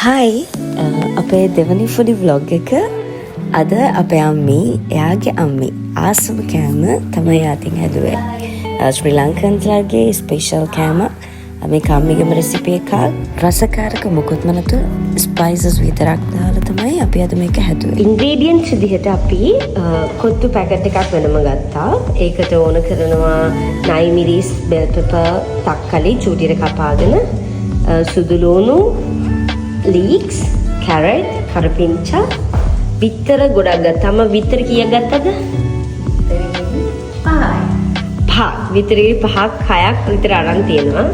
හයි අපේ දෙවනි ෆුඩි ව්ලොග් එක අද අපේ අම්මි එයාගේ අම්මි ආසම කෑම තමයි අතින් හැදුවේ ශ්‍රී ලංකන්ලාගේ ස්පේෂල් කෑම මේ කම්මිගම රෙසිපි එකක් රසකාරක මොකුත් නැතු ස්පයිසස් විතරක් දාලා තමයි අපි අද මේක හැදුවේ ඉන්ග්‍රීඩියන්ට්ස් විදිහට අපි කොත්තු පැකට් එකක් වෙනම ගත්තා ඒකට ඕන කරනවා නයි මිරිස් බෙල් පෙපර් තක්කලි චූටියට කපාගෙන සුදු ලුණු leeks, carrot, කරපිංචා, විතර ගොඩක් ගත්තාම විතර කීයක් ගත්තද? පහ. විතරේ පහක් හයක් විතර අරන් තියෙනවා.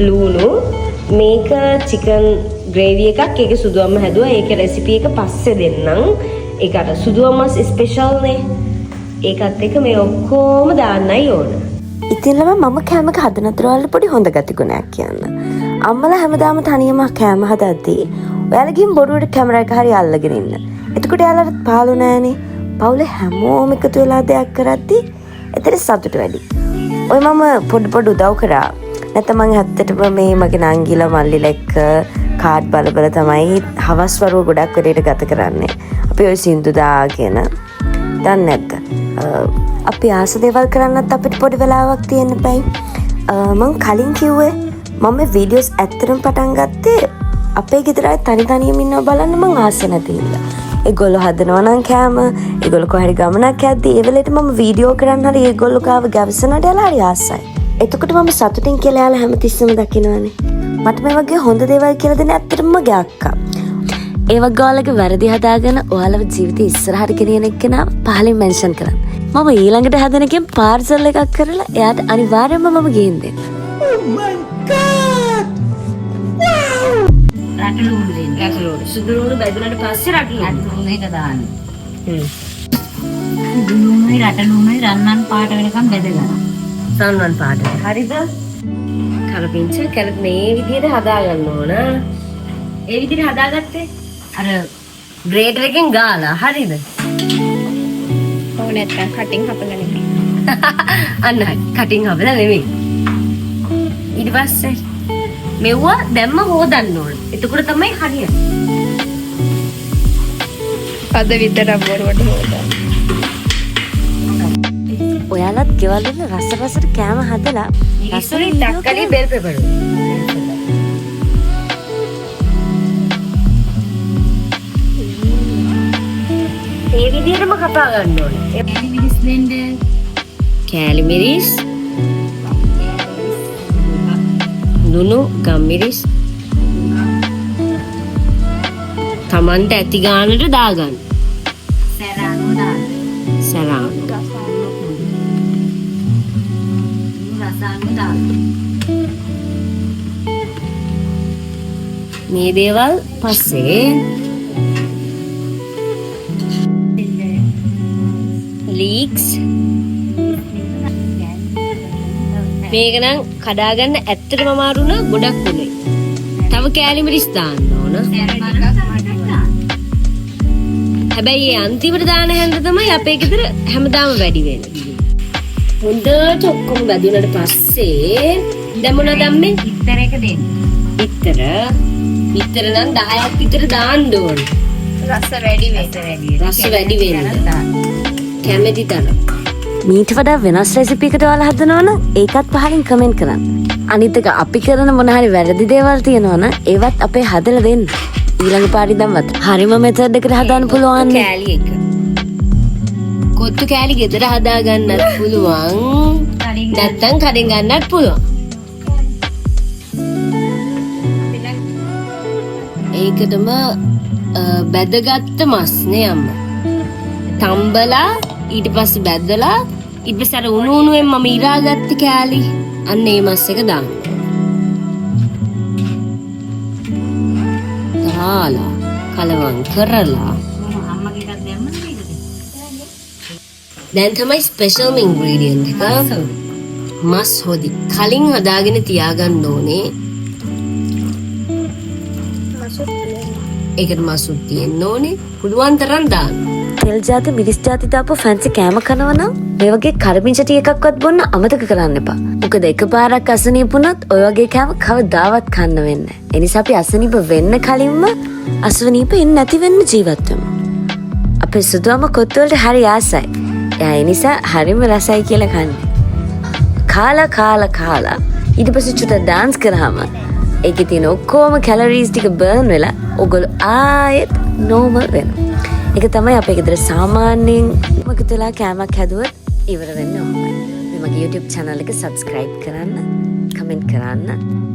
ලුණු මේක chicken gravy එකක් ඒක සුදුවම්ම හැදුවා. ඒකේ රෙසිපි එක පස්සේ දෙන්නම්. ඒකට සුදුවම්මස් ස්පෙෂල් නේ. ඒකත් එක්ක මේ ඔක්කොම දාන්නයි ඕන. ඉතින් මම කෑමක හදනතර වල පොඩි හොඳ ගතිගුණයක් කියන්න. අම්මලා හැමදාම තනියම කෑම හදද්දී ඔයාලගෙන් බොරුවට කැමරා එක හරි අල්ලගෙන ඉන්න. එතකොට එයාලට පාළු නෑනේ. පවුලේ හැමෝම එකතු වෙලා දෙයක් කරද්දී එතන සතුට වැඩි. ඔය මම පොඩි උදව් කරා. නැත්නම් මම හැත්තටම මේ මගේ නංගිලා මල්ලිලා එක්ක කාඩ් බල තමයි හවස් වරුව ගොඩක් වැඩේට ගත කරන්නේ. අපි ඔය සින්දු දාගෙන දන්නේ නැද්ද? අපි ආස දේවල් කරන්නත් අපිට පොඩි වෙලාවක් තියෙන්න බෑ. මම කලින් කිව්වේ මම වීඩියෝස් ඇත්තටම පටන් ගත්තේ අපේ ගෙදරයි තනියම ඉන්නවා බලන්න මං ආස නැති ඉඳලා. ඒගොල්ලෝ හදනවා නම් කෑම, ඒගොල්ලෝ කොහරි ගමනක් යද්දී ඒ වෙලෙට මම වීඩියෝ කරන්න හරි ඒගොල්ලෝ කාව ගැවසනට යලා හරි ආසයි. එතකොට මම සතුටින් කියලා යාලා හැමතිස්සෙම දකින්නවනේ. මට මේ වගේ හොඳ දේවල් කියලා දෙන ඇත්තටම මගේ අක්කා. ඒ වගේ ඔයාලගේ වැරදි හදාගෙන ඔයාලව ජීවිතේ ඉස්සරහට ගෙනියන එක්කෙනා පහලින් මෙන්ෂන් කරන්න. මම ඊළඟට හදන එකෙන් පාර්සල් එකක් කරලා එයාට අනිවාර්යයෙන්ම මම ගේන්න දෙන්න. රටලුණු දෙන්න. රටලුණු. සුදු ලුණු බැදුනට පස්සේ රටලුණු එක දාන්න. සුදු ලුණුයි රටලුණුයි රන්වන් පාට වෙනකම් බෙදගන්න. රන්වන් පාට. හරිද? කරපිංච කැරට් මේ විදිහට හදා ගන්න ඕන. ඒ විදිහට හදාගත්තේ අර ග්‍රේටර් එකෙන් ගාලා. හරිද? ඔව් නැත්තම් කටින් හපලා නෙමෙයි. අන්න හරි. කටින් හපලා නෙමෙයි. ඊට පස්සේ මෙව්වා දැම්ම හොදන්න ඕන. එතකොට තමයි හරියන්නේ. අද විතරක් බොරුවට හොදන්න. ඔයාලත් ගෙවල් වල රසට කෑම හදලා රසුලි තක්කලි බෙල් පෙපර්. ඒ විදිහටම කපා ගන්න ඕනේ. කෑලි මිරිස් දෙන්න. කෑලි මිරිස් ලුණු ගම්මිරිස් තමන්ට ඇති ගානට දාගන්න. සැරානු දාන්න. සැරානු රසානු දාන්න. මේ දේවල් පස්සේ ලීක්ස් මේක නම් කඩාගන්න ඇත්තටම අමාරු න ගොඩක් උනේ. තව කෑලි මිරිස් දාන්න ඕන. හැබැයි ඒ අන්තිමට දාන හැන්ද තමයි අපේ ගෙදර හැමදාම වැඩි වෙන්නේ. හොඳට ඔක්කොම බැදුනට පස්සේ දැන් මොනවද දැම්මේ? ඉතර එක දෙන්න. ඉතර නම් 10ක් විතර දාන්න ඕන. රස වැඩි වෙන්න. රස වැඩි වෙන්න. කැමති තරම්. මීට වඩා වෙනස් රෙසිපි එකකට ඔයාලා හදනවනම් ඒකත් පහලින් කමෙන්ට් කරන්න. අනිත් එක අපි කරන මොන හරි වැරදි දේවල් තියෙනවනම් ඒවත් අපේ හදලා දෙන්න. ඊළඟ පාරි දැම්මත් හරිම මෙතඩ් එකකට හදාන්න පුළුවන්. කෑලි එක. කොත්තු කෑලි ගෙදර හදා ගන්නත් පුළුවන්. නැත්තම් කඩෙන් ගන්නත් පුළුවන්. ඒකටම බැදගත්ත මස් නේ අම්මා. තම්බලා ඊට පස්සේ බැදලා ඊට පස්සේ අර උණුවෙන් මම ඉරාගත්ත කෑලි අන්න ඒ මස් එක දාන්න. දාලා කලවම් කරලා අම්මගේ එකක් දැම්මද මේකද? දැන් තමයි ස්පෙෂල් ඉන්ග්‍රීඩියන්ට් එක. මස් හොදි කලින් හදාගෙන තියාගන්න ඕනේ. ඒකට මසුත් තියෙන්න ඕනේ. පුළුවන් තරම් දාන්න. තෙල් ජාති මිරිස් ජාති දාපු ෆැන්සි කෑම කනවා නම් මේ වගේ කරමිංචටි එකක්වත් බොන්න අමතක කරන්න එපා. මොකද එකපාරක් අසනීප වුණොත් ඔය වගේ කෑම කවදාවත් කන්න වෙන්නේ නැහැ. ඒ නිසා අපි අසනීප වෙන්න කලින්ම අසනීප එන්නේ නැති වෙන්න ජීවත් වෙමු. අපේ සුදුවම කොත්තු වලට හරි ආසයි. එයා ඒ නිසා හරිම රසයි කියලා කන්නේ. කාලා ඊට පස්සේ චුට්ටක් ඩාන්ස් කරාම ඒකේ තියෙන ඔක්කොම කැලරීස් ටික බර්න් වෙලා ඔයගොල්ලෝ ආයෙත් නෝමල් වෙනවා. ඒක තමයි අපේ ගෙදර සාමාන්‍යයෙන් මකතලා කෑමක් හැදුවොත් ඉවර වෙන්නේ ඔහොමයි. මේ මගේ YouTube channel එක subscribe කරන්න, comment කරන්න.